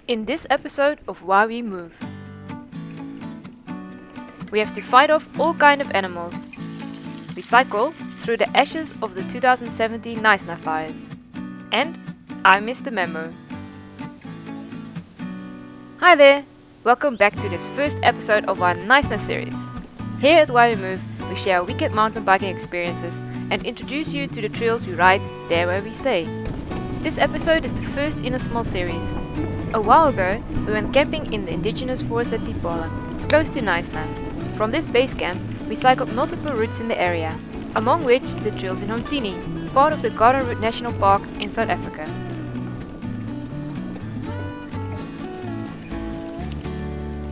In this episode of Why We Move, we have to fight off all kind of animals. We cycle through the ashes of the 2017 Knysna fires. And I missed the memo. Hi there! Welcome back to this first episode of our Knysna series. Here at Why We Move, we share our weekend mountain biking experiences and introduce you to the trails we ride there where we stay. This episode is the first in a small series. A while ago, we went camping in the indigenous forest at Diepwalle, close to Knysna. From this base camp, we cycled multiple routes in the area, among which the trails in Homtini, part of the Garden Route National Park in South Africa.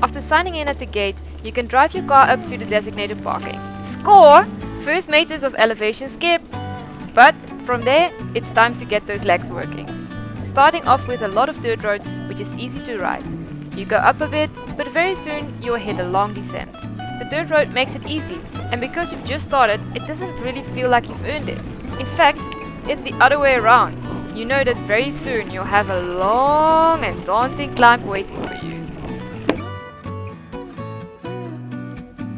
After signing in at the gate, you can drive your car up to the designated parking. Score! First meters of elevation skipped! But from there, it's time to get those legs working. Starting off with a lot of dirt roads, which is easy to ride. You go up a bit, but very soon you'll hit a long descent. The dirt road makes it easy, and because you've just started, it doesn't really feel like you've earned it. In fact, it's the other way around. You know that very soon you'll have a long and daunting climb waiting for you.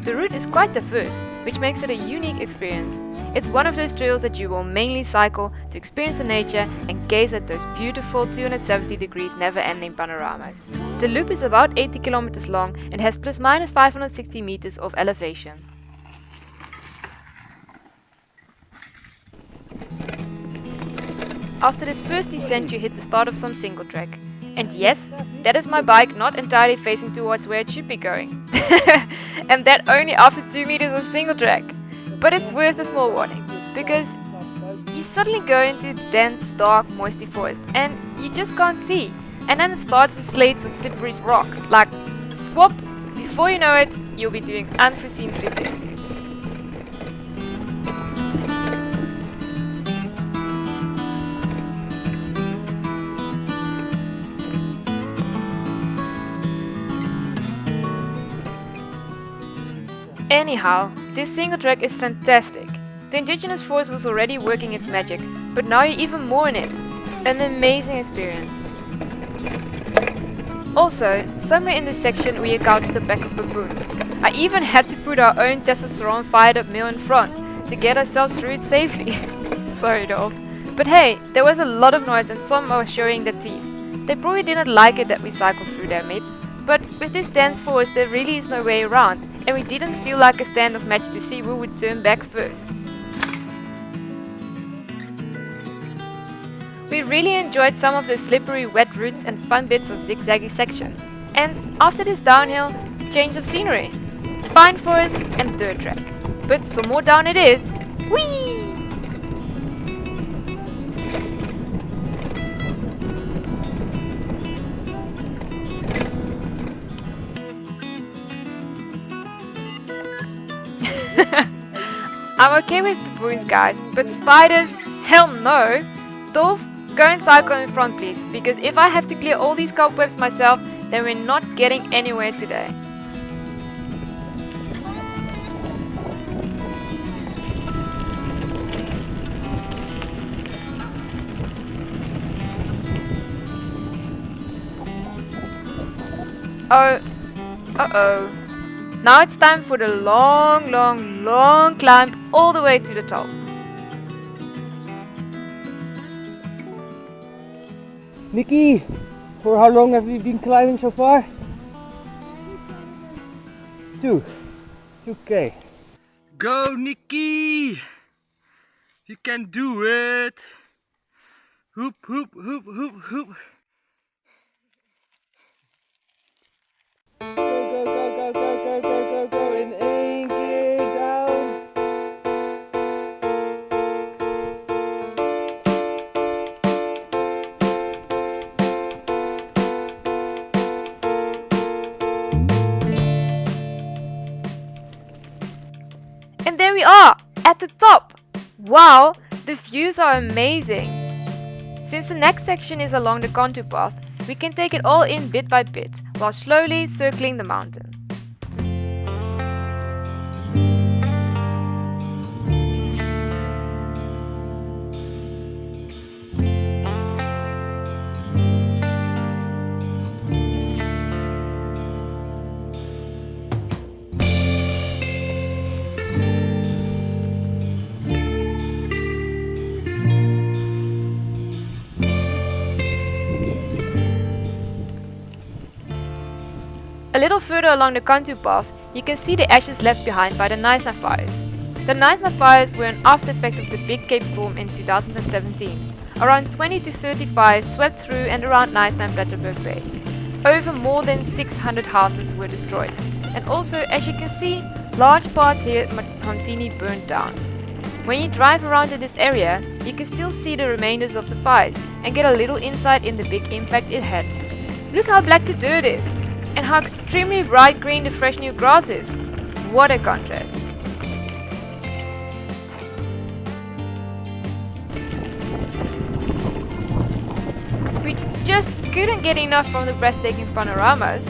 The route is quite diverse, which makes it a unique experience. It's one of those trails that you will mainly cycle to experience the nature and gaze at those beautiful 270 degrees never-ending panoramas. The loop is about 80 kilometers long and has plus minus 560 meters of elevation. After this first descent you hit the start of some single track. And yes, that is my bike not entirely facing towards where it should be going. And that only after 2 meters of single track. But it's worth a small warning, because you suddenly go into dense, dark, moisty forest and you just can't see. And then it starts with slates of slippery rocks, like swap, before you know it, you'll be doing unforeseen 360s. Anyhow, this single track is fantastic. The indigenous forest was already working its magic, but now you're even more in it. An amazing experience. Also, somewhere in this section we encountered the pack of baboons. I even had to put our own testosterone fired up male in front to get ourselves through it safely. Sorry dog. But hey, there was a lot of noise and some were showing their teeth. They probably didn't like it that we cycled through their midst, but with this dense forest there really is no way around, and we didn't feel like a stand-off match to see who would turn back first. We really enjoyed some of the slippery wet routes and fun bits of zigzaggy sections. And after this downhill, change of scenery. Pine forest and dirt track. But some more down it is. Whee! I'm okay with baboons guys, but spiders? Hell no! Dolph, go and cycle in front please, because if I have to clear all these cobwebs myself, then we're not getting anywhere today. Oh, uh-oh. Now it's time for the long climb all the way to the top. Nikie, for how long have you been climbing so far? 2K. Go Nikie! You can do it! Hoop, hoop, hoop, hoop, hoop. Go in één keer down. And there we are, at the top! Wow, the views are amazing! Since the next section is along the contour path, we can take it all in bit by bit, while slowly circling the mountain. A little further along the contour path, you can see the ashes left behind by the Knysna fires. The Knysna fires were an after effect of the big Cape storm in 2017. Around 20 to 30 fires swept through and around Knysna and Plettenberg Bay. Over more than 600 houses were destroyed. And also, as you can see, large parts here at Homtini burned down. When you drive around in this area, you can still see the remainders of the fires and get a little insight in the big impact it had. Look how black the dirt is, and how extremely bright green the fresh new grass is. What a contrast. We just couldn't get enough from the breathtaking panoramas.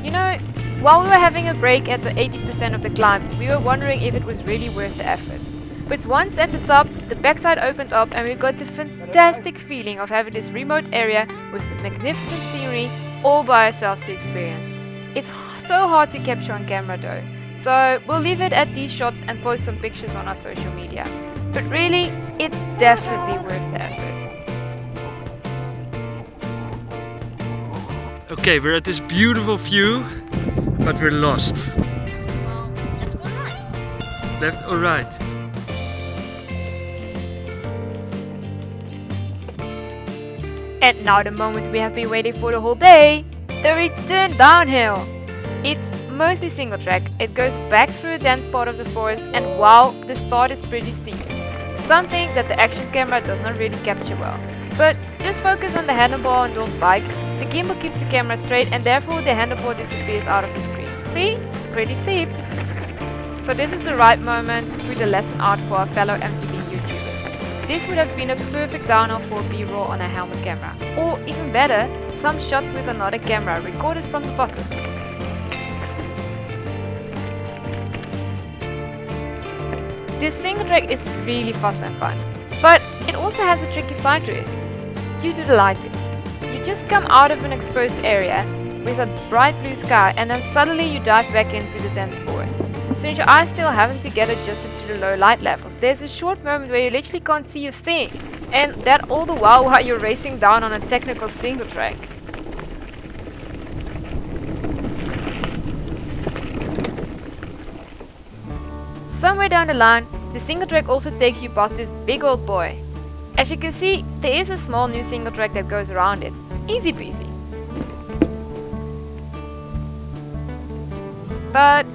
You know, while we were having a break at the 80% of the climb, we were wondering if it was really worth the effort. But once at the top, the backside opened up and we got the fantastic feeling of having this remote area with magnificent scenery all by ourselves to experience. It's so hard to capture on camera though, so we'll leave it at these shots and post some pictures on our social media. But really, it's definitely worth the effort. Okay, we're at this beautiful view, but we're lost. Well, left or right? Left or right? And now the moment we have been waiting for the whole day, the return downhill. It's mostly single track, it goes back through a dense part of the forest and wow, the start is pretty steep. Something that the action camera does not really capture well. But just focus on the handlebar on Dolph's bike, the gimbal keeps the camera straight and therefore the handlebar disappears out of the screen. See? Pretty steep. So this is the right moment to put a lesson out for our fellow MTB YouTubers. This would have been a perfect downhill for B-roll on a helmet camera. Or even better, some shots with another camera recorded from the bottom. This single track is really fast and fun, but it also has a tricky side to it, due to the lighting. You just come out of an exposed area with a bright blue sky and then suddenly you dive back into the dense forest. Since your eyes still haven't to get adjusted to the low light levels, there's a short moment where you literally can't see a thing, and that all the while you're racing down on a technical single track. Somewhere down the line, the single track also takes you past this big old boy. As you can see, there is a small new single track that goes around it. Easy peasy. But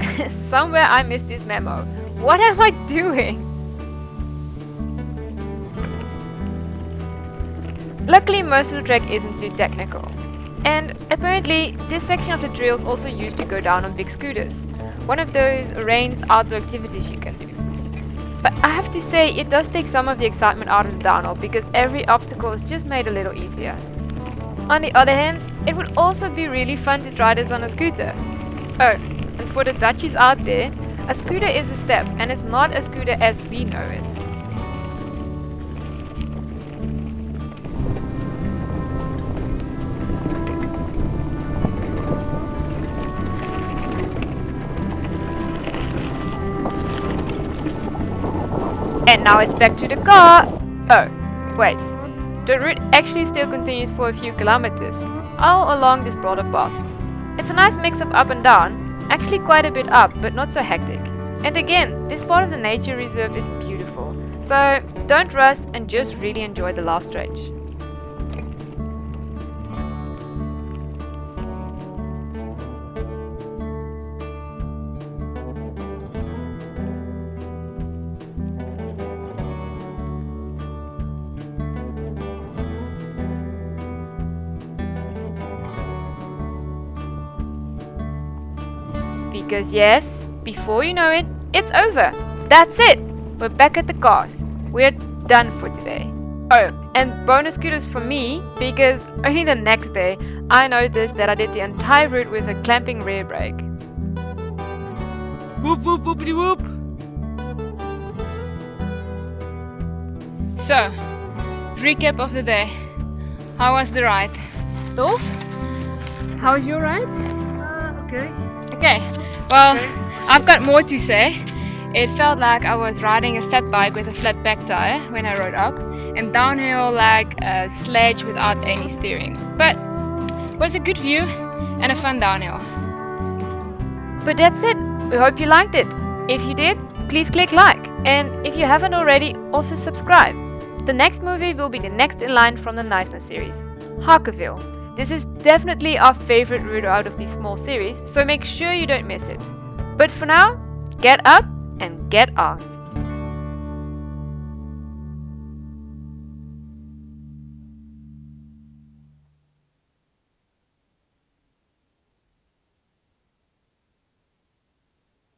somewhere I missed this memo. What am I doing? Luckily most of the track isn't too technical. And apparently this section of the trail is also used to go down on big scooters. One of those arranged outdoor activities you can do. But I have to say it does take some of the excitement out of the downhill because every obstacle is just made a little easier. On the other hand, it would also be really fun to try this on a scooter. Oh, and for the Dutchies out there, a scooter is a step and it's not a scooter as we know it. And now it's back to the car. Oh, wait. The route actually still continues for a few kilometers, all along this broader path. It's a nice mix of up and down, actually quite a bit up, but not so hectic. And again, this part of the nature reserve is beautiful, so don't rush and just really enjoy the last stretch. Because yes, before you know it, it's over. That's it. We're back at the cars. We're done for today. Oh, and bonus kudos for me, because only the next day I noticed that I did the entire route with a clamping rear brake. Whoop whoop whoopity whoop! So, recap of the day. How was the ride? Dolph? How was your ride? Okay. Okay, well, I've got more to say. It felt like I was riding a fat bike with a flat back tire when I rode up, and downhill like a sledge without any steering. But it was a good view and a fun downhill. But that's it. We hope you liked it. If you did, please click like. And if you haven't already, also subscribe. The next movie will be the next in line from the Knysna series, Harkerville. This is definitely our favorite route out of these small series, so make sure you don't miss it. But for now, get up and get out.